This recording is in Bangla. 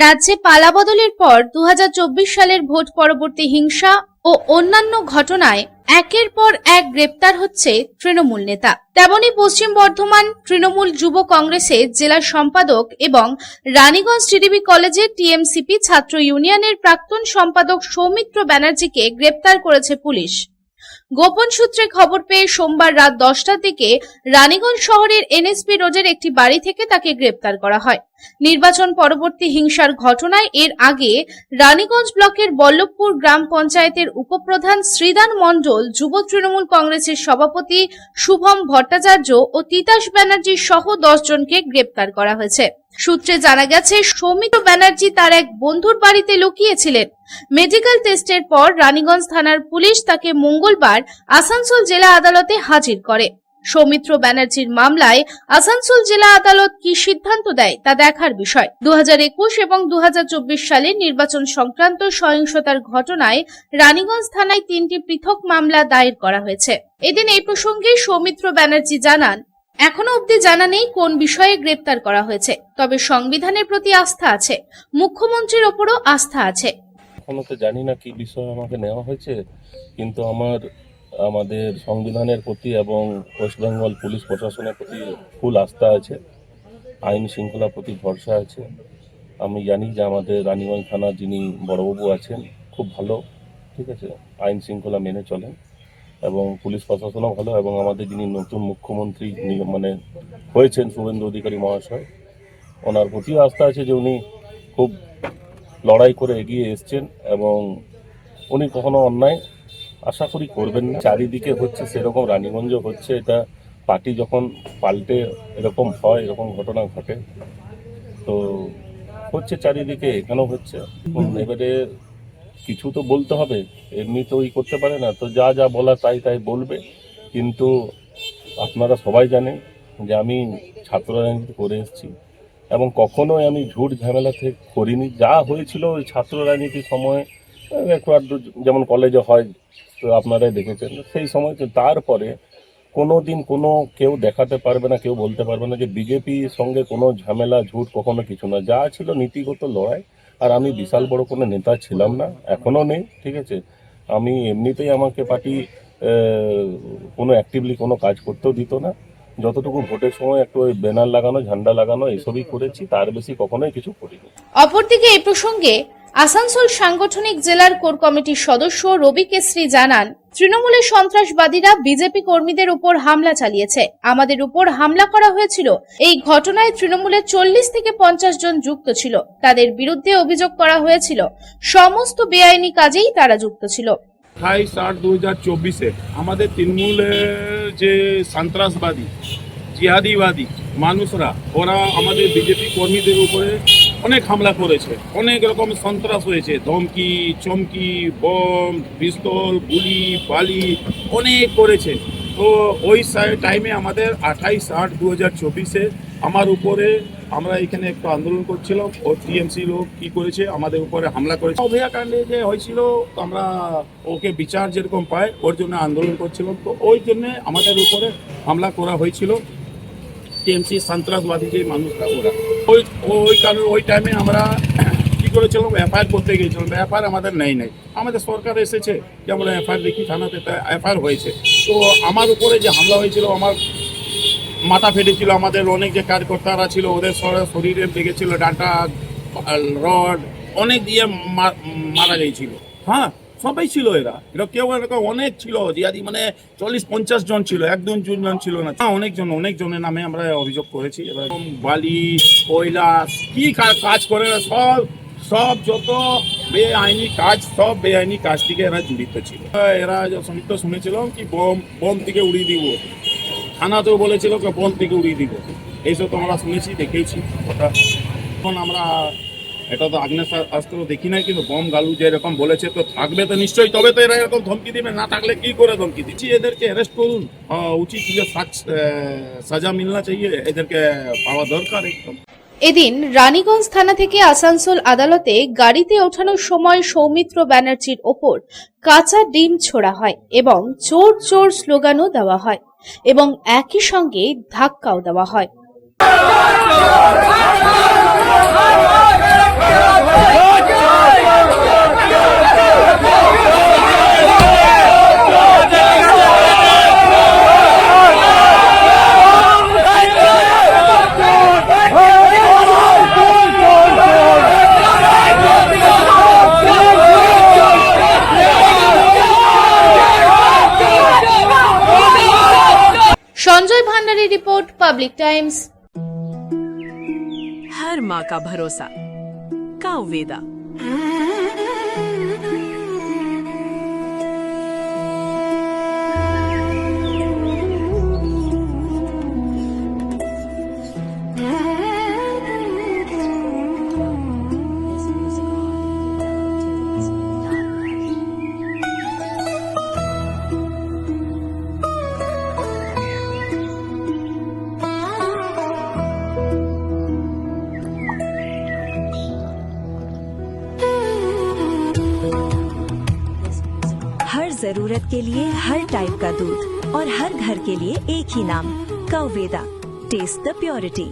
রাজ্যে পালাবদলের পর 2024 সালের ভোট পরবর্তী হিংসা ও অন্যান্য ঘটনায় একের পর এক গ্রেপ্তার হচ্ছে তৃণমূল নেতা। তেমনি পশ্চিম বর্ধমান তৃণমূল যুব কংগ্রেসের জেলা সম্পাদক এবং রানীগঞ্জ টিডিবি কলেজের টিএমসিপি ছাত্র ইউনিয়নের প্রাক্তন সম্পাদক সৌমিত্র ব্যানার্জিকে গ্রেপ্তার করেছে পুলিশ। গোপন সূত্রে খবর পেয়ে সোমবার রাত 10টার দিকে রানীগঞ্জ শহরের এনএসপি রোডের একটি বাড়ি থেকে তাকে গ্রেপ্তার করা হয়। নির্বাচন পরবর্তী হিংসার ঘটনায় এর আগে রানীগঞ্জ ব্লকের বল্লভপুর গ্রাম পঞ্চায়েতের উপপ্রধান শ্রীদান মণ্ডল, যুব তৃণমূল কংগ্রেসের সভাপতি শুভম ভট্টাচার্য ও তিতাস ব্যানার্জি সহ 10 জনকে গ্রেপ্তার করা হয়েছে। সূত্রে জানা গেছে, সৌমিত্র ব্যানার্জি তার এক বন্ধুর বাড়িতে লুকিয়েছিলেন। মেডিকেল টেস্টের পর রানীগঞ্জ থানার পুলিশ তাকে মঙ্গলবার আসানসোল জেলা আদালতে হাজির করে। সৌমিত্র ব্যানার্জির মামলায় আসানসোল জেলা আদালত কি সিদ্ধান্ত দেয় তা দেখার বিষয়। 2021 এবং 2024 সালের নির্বাচন সংক্রান্ত সহিংসতার ঘটনায় রানীগঞ্জ থানায় 3টি পৃথক মামলা দায়ের করা হয়েছে। এদিন এই প্রসঙ্গে সৌমিত্র ব্যানার্জি জানান, এখনো অবধি জানা নেই কোন বিষয়ে গ্রেপ্তার করা হয়েছে, তবে সংবিধানের প্রতি আস্থা আছে, মুখ্যমন্ত্রীর ওপরও আস্থা আছে। এখনো তো জানি না কি বিষয়ে আমাকে নেওয়া হয়েছে, কিন্তু আমাদের সংবিধানের প্রতি এবং ওয়েস্ট বেঙ্গল পুলিশ প্রশাসনের প্রতি ফুল আস্থা আছে, আইন শৃঙ্খলার প্রতি ভরসা আছে। আমি জানি যে আমাদের রানীগঞ্জ থানার যিনি বড়বাবু আছেন খুব ভালো, ঠিক আছে, আইন শৃঙ্খলা মেনে চলেন এবং পুলিশ প্রশাসনও ভালো, এবং আমাদের যিনি নতুন মুখ্যমন্ত্রী হয়েছেন শুভেন্দু অধিকারী মহাশয়, ওনার প্রতিও আস্থা আছে যে উনি খুব লড়াই করে এগিয়ে এসছেন এবং উনি কখনো অন্যায় আশা করি করবেন না। চারিদিকে হচ্ছে সেরকম, রানীগঞ্জ হচ্ছে, এটা পার্টি যখন পাল্টে এরকম হয়, এরকম ঘটনা ঘটে, তো হচ্ছে চারিদিকে, এখানেও হচ্ছে। এবারে কিছু তো বলতে হবে, এমনি তো করতে পারে না, তো যা যা বলা তাই বলবে। কিন্তু আপনারা সবাই জানেন যে আমি ছাত্র রাজনীতি করে এসেছি এবং কখনোই আমি ঝুট ঝামেলা থেকে করিনি। যা হয়েছিল ওই ছাত্র রাজনীতির সময় একটু আধটু, যেমন কলেজে হয়, তো আপনারাই দেখেছেন সেই সময়। তো তারপরে কোনো দিন কেউ দেখাতে পারবে না, কেউ বলতে পারবে না যে বিজেপির সঙ্গে কোনো ঝামেলা ঝুট কখনো কিছু না। যা ছিল নীতিগত লড়াই। আর আমি বিশাল বড় কোনো নেতা ছিলাম না, এখনও নেই, ঠিক আছে। আমি এমনিতেই আমাকে পার্টি কোনো অ্যাক্টিভলি কোনো কাজ করতেও দিত না। যতটুকু ভোটের সময় একটু ওই ব্যানার লাগানো, ঝান্ডা লাগানো, এসবই করেছি, তার বেশি কখনোই কিছু করিনি। অপরদিকে এই প্রসঙ্গে আসানসোল সাংগঠনিক জেলার কোর কমিটির সদস্য রবি কেশরী জানান, তৃণমূলের সন্ত্রাসবাদীরা বিজেপি কর্মীদের উপর হামলা চালিয়েছে, আমাদের উপর হামলা করা হয়েছিল। এই ঘটনায় তৃণমূলের 40 থেকে 50 জন যুক্ত ছিল। তাদের বিরুদ্ধে অভিযোগ করা হয়েছিল সমস্ত বেআইনি কাজেই তারা যুক্ত ছিল। 28/8/2024 আমাদের তৃণমূলের যে সন্ত্রাসবাদী জিহাদিবাদী মানুষরা, ওরা আমাদের বিজেপি কর্মীদের উপরে অনেক হামলা করেছে, অনেক রকম সন্ত্রাস হয়েছে, ধমকি চমকি, বম, পিস্তল, গুলি, বালি অনেক করেছে। তো ওই টাইমে আমাদের 28/8/2024 আমার উপরে, আমরা এখানে একটু আন্দোলন করছিলাম, ও টিএমসি লোক কি করেছে আমাদের উপরে হামলা করেছে। অভয়াকাণ্ডে যে হয়েছিল, আমরা ওকে বিচার যেরকম পাই ওর জন্য আন্দোলন করছিলাম, তো ওই জন্যে আমাদের উপরে হামলা করা হয়েছিল। টিএমসি সন্ত্রাসবাদী যে মানুষরা, ওরা ওই কারণে ওই টাইমে আমরা কী করেছিলাম, এফআইআর করতে গিয়েছিলাম। এফআইআর আমাদের নেই, আমাদের সরকার এসেছে যে আমরা এফআইআর দেখি, থানাতে এফআইআর হয়েছে। তো আমার উপরে যে হামলা হয়েছিল, আমার মাথা ফেটেছিল, আমাদের অনেক যে কার্যকর্তারা ছিল ওদের শরীরে লেগেছিল ডাঁটা, রড অনেক দিয়ে মারা গিয়েছিল। হ্যাঁ, সবাই ছিল, এরা কেউ এরকম অনেক ছিল, জিয়াদি মানে 40-50 জন ছিল, 1-2 জন ছিল না, অনেকজনের নামে আমরা অভিযোগ করেছি। এবার বালি, কয়লা কি কাজ করে, সব যত বেআইনি কাজ, সব বেআইনি কাজ থেকে এরা জড়িত ছিল। এরা শুনেছিলাম কি বম থেকে উড়িয়ে দিব, থানাতেও বলেছিল বম থেকে উড়িয়ে দিব, এইসব তো আমরা শুনেছি, দেখেছি ওটা। এখন আমরা এটা তো আগ্নেয়াস্ত্র দেখি নাই, কিন্তু বম গালু যে এরকম বলেছে তো থাকবে তো নিশ্চয়ই, তবে তো এরা এরকম ধমকি দিবে, না থাকলে কি করে ধমকি দিচ্ছি। এদেরকে অ্যারেস্ট করুন, উচিত সাজা মিলনা চাইয়ে, এদেরকে পাওয়া দরকার একদম। এদিন রানীগঞ্জ থানা থেকে আসানসোল আদালতে গাড়িতে ওঠানোর সময় সৌমিত্র ব্যানার্জির ওপর কাঁচা ডিম ছোড়া হয় এবং চোর চোর স্লোগানও দেওয়া হয় এবং একই সঙ্গে ধাক্কাও দেওয়া হয়। Secretary report Public Times. हर माँ का भरोसा काउवेदा। हर जरूरत के लिए हर टाइप का दूध और हर घर के लिए एक ही नाम, काउवेदा। Test the purity.